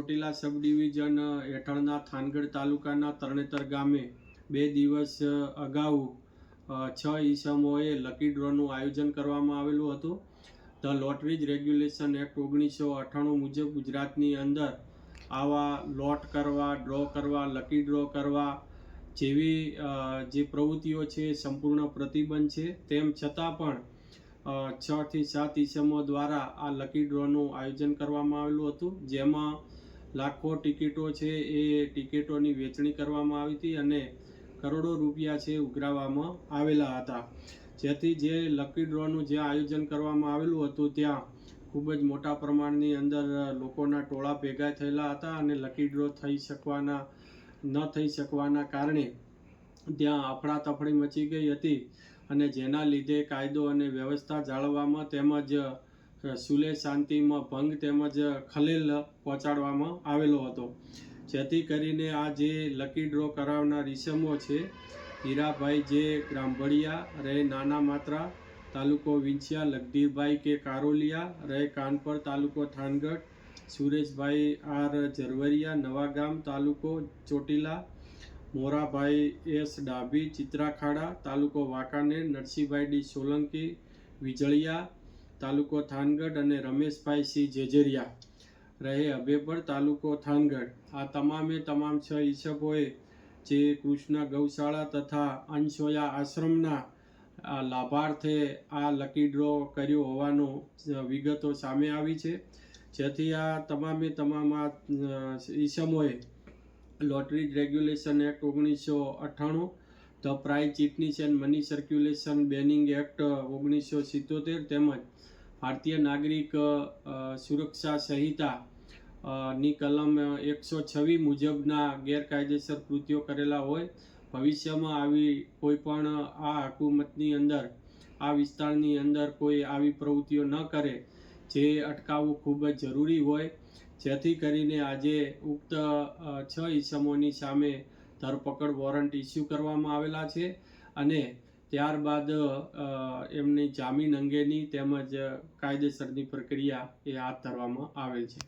ચોટીલા સબ division હેઠળના થાનગઢ તાલુકાના તરણેતર ગામે 2 દિવસ અગાઉ 6 ઈસમોએ લકી ડ્રોનું આયોજન કરવામાં આવેલું હતું. ધ લોટરીજ રેગ્યુલેશન એક્ટ 1998 મુજબ ગુજરાતની અંદર આવા લોટ કરવા, ડ્રો કરવા, લકી ડ્રો કરવા જેવી જે પ્રવૃત્તિઓ છે સંપૂર્ણ પ્રતિબંધ છે. તેમ છતાં પણ 6 થી 7 ઈસમો દ્વારા આ લકી ડ્રોનું આયોજન કરવામાં આવેલું હતું, જેમાં લાખો ટિકિટો છે એ ટિકિટોની વેચણી કરવામાં આવી હતી અને કરોડો રૂપિયા છે ઉઘરાવવામાં આવેલા હતા. જેથી જે લકી ડ્રોનું જે આયોજન કરવામાં આવેલું હતું ત્યાં ખૂબ જ મોટા પ્રમાણની અંદર લોકોના ટોળા ભેગા થયેલા હતા અને લકી ડ્રો ન થઈ શકવાના કારણે ત્યાં અફડાતફડી મચી ગઈ હતી અને જેના લીધે કાયદો અને વ્યવસ્થા જાળવવામાં તેમજ સુલેહ શાંતિમાં ભંગ તેમજ ખલેલ પહોંચાડવામાં આવેલો હતો. જેથી કરીને આ જે લકી ડ્રો કરાવનાર ઈસમો છે, હીરાભાઈ જે ગ્રામભળિયા રહે નાના માત્રા તાલુકો વિંછિયા, લગધીરભાઈ કે કારોલિયા રહે કાનપર તાલુકો થાનગઢ, સુરેશભાઈ આર ઝરવરિયા નવાગામ તાલુકો ચોટીલા, મોરાભાઈ એસ ડાભી ચિત્રાખાડા તાલુકો વાંકાનેર, નરસિંહભાઈ ડી સોલંકી વિજળિયા તાલુકો થાનગઢ અને રમેશભાઈ સી જેજેરિયા રહે અભેપર તાલુકો થાનગઢ. આ તમામે તમામ 6 ઈસમોએ જે કૃષ્ણ ગૌશાળા તથા અનસોયા આશ્રમના લાભાર્થે આ લકી ડ્રો કર્યો હોવાનો વિગતો સામે આવી છે. જેથી આ તમામે તમામ ઈસમોએ lottery regulation act 1998, the prize chits and money circulation banning act 1977 તેમજ ભારતીય નાગરિક સુરક્ષા સંહિતા ની કલમ 126 મુજબના ગેરકાયદેસર કૃત્યો કરેલા હોય ભવિષ્યમાં આવી કોઈ પણ આ હુકુમતની અંદર આ વિસ્તારની અંદર કોઈ આવી પ્રવૃત્તિઓ ન કરે જે અટકાવવું ખૂબ જ જરૂરી હોય. જેથી કરીને આજે ઉક્ત 6 ઈસમોની સામે ધરપકડ વોરંટ ઇસ્યુ કરવામાં આવેલા છે અને ત્યારબાદ એમની જામીન અંગેની તેમજ કાયદેસરની પ્રક્રિયા એ હાથ ધરવામાં આવેલ છે.